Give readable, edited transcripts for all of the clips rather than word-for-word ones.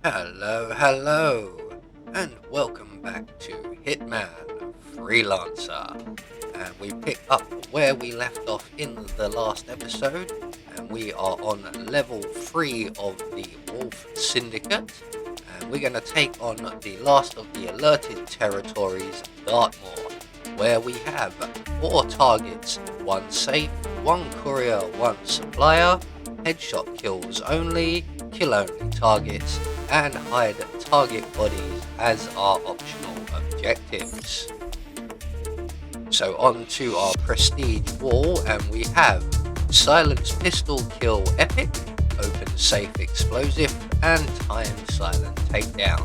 Hello, and welcome back to Hitman Freelancer. And we pick up where we left off in the last episode, and we are on level 3 of the Wolf Syndicate, and we're going to take on the last of the alerted territories, Dartmoor, where we have 4 targets, 1 safe, 1 courier, 1 supplier, headshot kills only, kill only targets, and hide target bodies as our optional objectives. So on to our prestige wall, and we have silence pistol kill epic, open safe explosive, and timed silent takedown.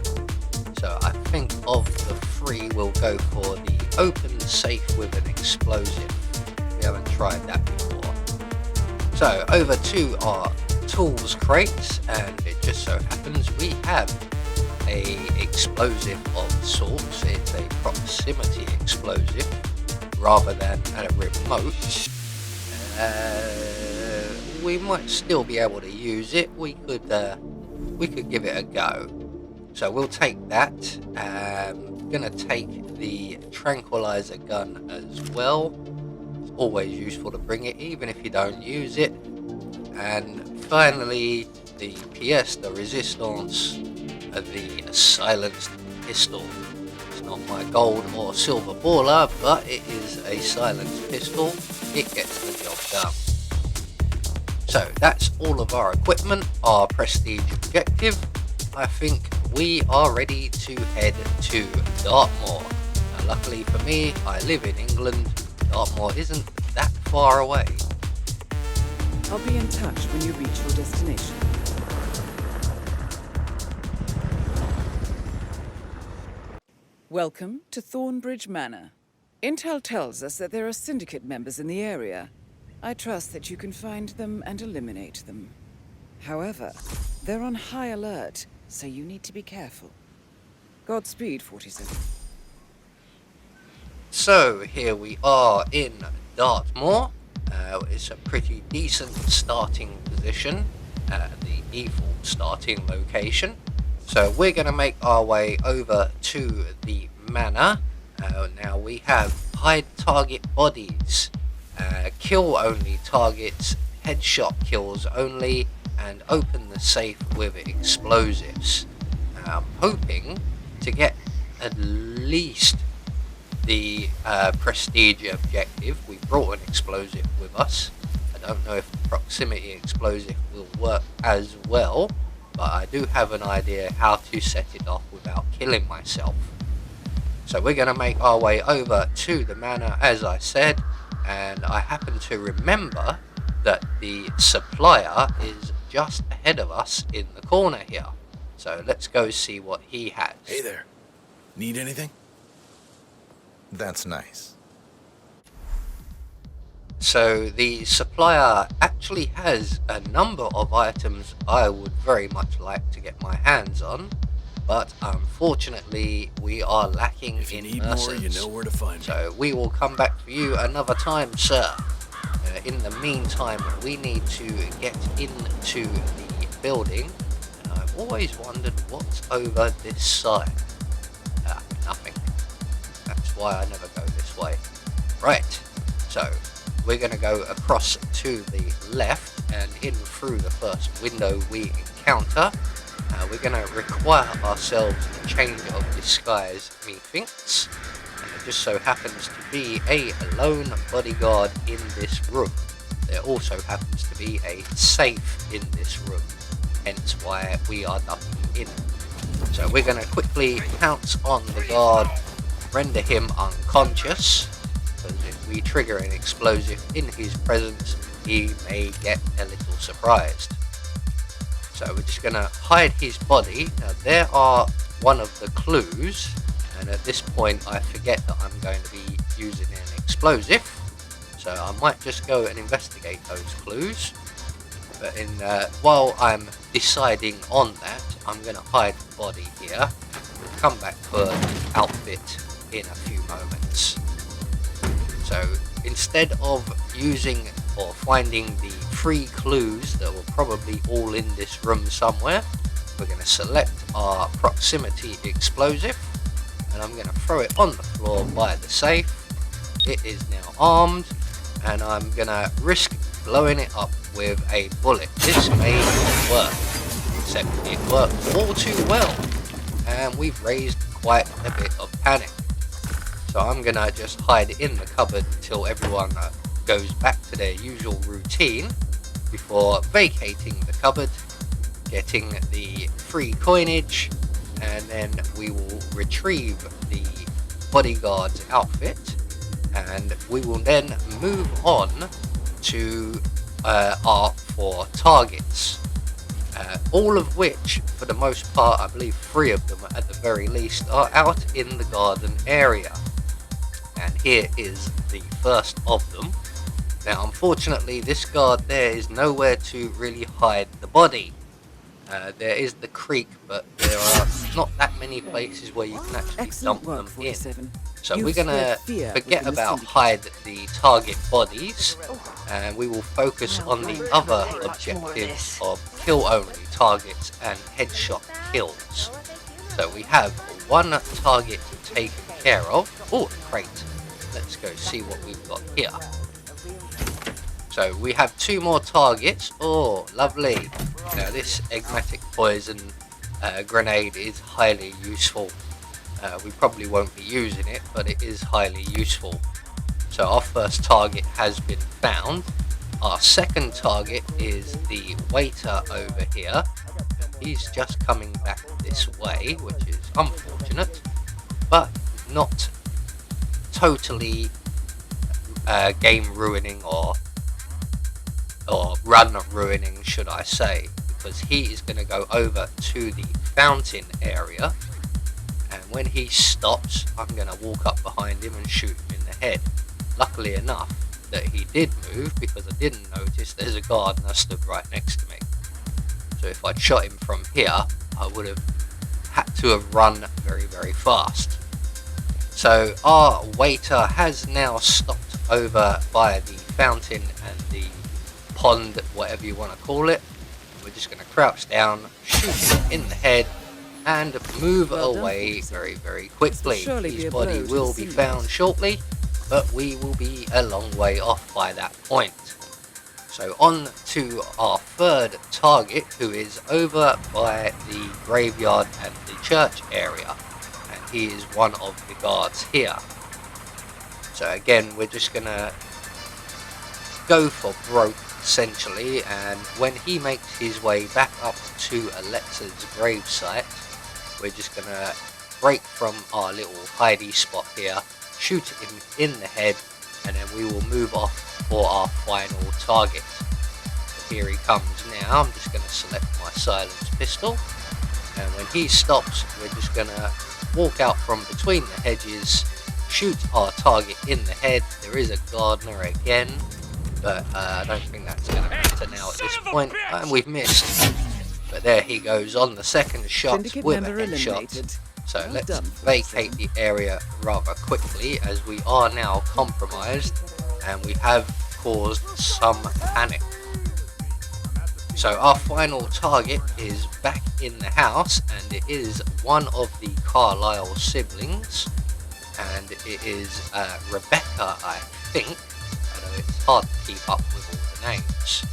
So I think of the 3 we'll go for the open safe with an explosive. We haven't tried that before. So over to our tools crates, and it just so happens we have a explosive of sorts. It's a proximity explosive rather than a remote. We might still be able to use it. We could give it a go. So we'll take that. Gonna take the tranquilizer gun as well. It's always useful to bring it, even if you don't use it. And finally, the pièce de résistance of the silenced pistol. It's not my gold or silver baller, but it is a silenced pistol. It gets the job done. So that's all of our equipment, our prestige objective. I think we are ready to head to Dartmoor. Now, luckily for me, I live in England. Dartmoor isn't that far away. I'll be in touch when you reach your destination. Welcome to Thornbridge Manor. Intel tells us that there are syndicate members in the area. I trust that you can find them and eliminate them. However, they're on high alert, so you need to be careful. Godspeed, 47. So here we are in Dartmoor. It's a pretty decent starting position, the default starting location. So we're going to make our way over to the manor. Now we have hide target bodies, kill only targets, headshot kills only, and open the safe with explosives. I'm hoping to get at least the prestige objective. We brought an explosive with us. I don't know if the proximity explosive will work as well, but I do have an idea how to set it off without killing myself. So we're going to make our way over to the manor, as I said, and I happen to remember that the supplier is just ahead of us in the corner here. So let's go see what he has. Hey there. Need anything? That's nice. So the supplier actually has a number of items I would very much like to get my hands on, but unfortunately we are lacking If you in need mercs. more, you know where to find me. So we will come back for you another time, sir. In the meantime, we need to get into the building, and I've always wondered what's over this side. Nothing. That's why I never go this way. Right, so we're going to go across to the left and in through the first window we encounter. We're going to require ourselves a change of disguise, methinks. And it just so happens to be a lone bodyguard in this room. There also happens to be a safe in this room, hence why we are ducking in. So we're going to quickly pounce on the guard, render him unconscious, because if we trigger an explosive in his presence, he may get a little surprised. So we're just going to hide his body. Now there are one of the clues, and at this point I forget that I'm going to be using an explosive, so I might just go and investigate those clues. But while I'm deciding on that, I'm going to hide the body here. We'll come back for the outfit in a few moments. So instead of using or finding the 3 clues that were probably all in this room somewhere, we're going to select our proximity explosive, and I'm going to throw it on the floor by the safe. It is now armed, and I'm going to risk blowing it up with a bullet. This may not work, except it worked all too well, and we've raised quite a bit of panic. So I'm going to just hide in the cupboard until everyone goes back to their usual routine before vacating the cupboard, getting the free coinage, and then we will retrieve the bodyguard's outfit, and we will then move on to our 4 targets, all of which, for the most part, I believe 3 of them at the very least, are out in the garden area. And here is the first of them. Now, unfortunately, this guard there is nowhere to really hide the body. There is the creek, but there are not that many places where you can actually dump them in. So we're going to forget about hide the target bodies, and we will focus on the other objectives of kill only targets and headshot kills. So we have 1 target taken care of. Oh, crate. Let's go see what we've got here. So we have 2 more targets. Oh, lovely. Now this enigmatic poison grenade is highly useful. We probably won't be using it, but it is highly useful. So our first target has been found. Our second target is the waiter over here. He's just coming back this way, which is unfortunate, but not totally game ruining or run ruining, should I say, because he is going to go over to the fountain area, and when he stops, I'm going to walk up behind him and shoot him in the head. Luckily enough that he did move, because I didn't notice there's a gardener stood right next to me. So if I'd shot him from here, I would have had to have run very, very fast. So our waiter has now stopped over by the fountain and the pond, whatever you want to call it. We're just going to crouch down, shoot him in the head, and move away very, very quickly. His body will be found shortly, but we will be a long way off by that point. So on to our third target, who is over by the graveyard and the church area, and he is one of the guards here. So again, we're just going to go for broke, essentially, and when he makes his way back up to Alexa's gravesite, we're just going to break from our little hidey spot here, shoot him in the head, and then we will move off for our final target. So here he comes now. I'm just going to select my silenced pistol, and when he stops, we're just going to walk out from between the hedges, shoot our target in the head. There is a gardener again, but I don't think that's going to matter now at this point, and we've missed. But there he goes on the second shot Syndicate with a member headshot. eliminated. So Well let's done, vacate the area rather quickly, as we are now compromised and we have caused some panic. So our final target is back in the house, and it is one of the Carlisle siblings, and it is Rebecca, I think. Although it's hard to keep up with all the names.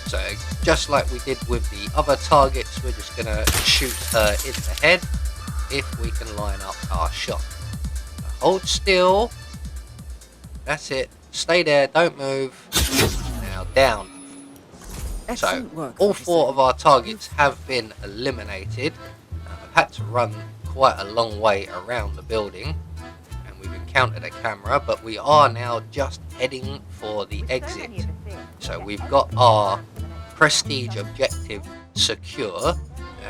So just like we did with the other targets, we're just going to shoot her in the head if we can line up our shot. Hold still. That's it. Stay there, don't move. Now down. So all 4 of our targets have been eliminated. I've had to run quite a long way around the building, and we've encountered a camera, but we are now just heading for the exit. So we've got our prestige objective secure.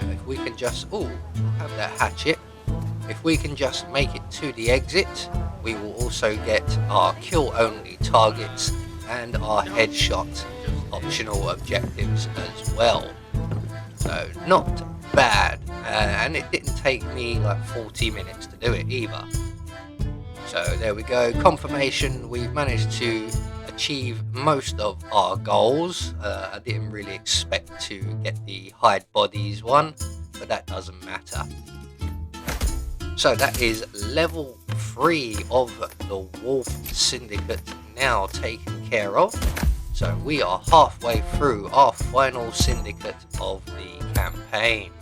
If we can just have that hatchet. If we can just make it to the exit, we will also get our kill only targets and our headshot optional objectives as well. So not bad, and it didn't take me like 40 minutes to do it either. So there we go, confirmation, we've managed to achieve most of our goals. I didn't really expect to get the hide bodies one, but that doesn't matter. So that is level 3 of the Wolf Syndicate now taken care of. So we are halfway through our final syndicate of the campaign.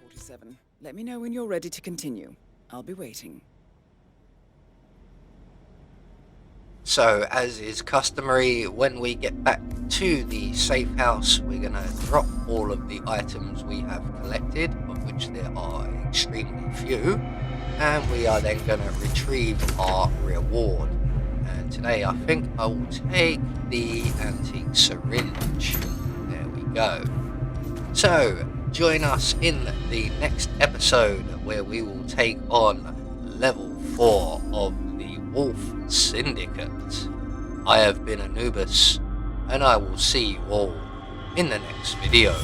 47. Let me know when you're ready to continue. I'll be waiting. So, as is customary, when we get back to the safe house, we're going to drop all of the items we have collected, of which there are extremely few, and we are then going to retrieve our reward. And today I think I will take the antique syringe. There we go. So, join us in the next episode where we will take on level 4 of the Wolf Syndicate. I have been Anubis, and I will see you all in the next video.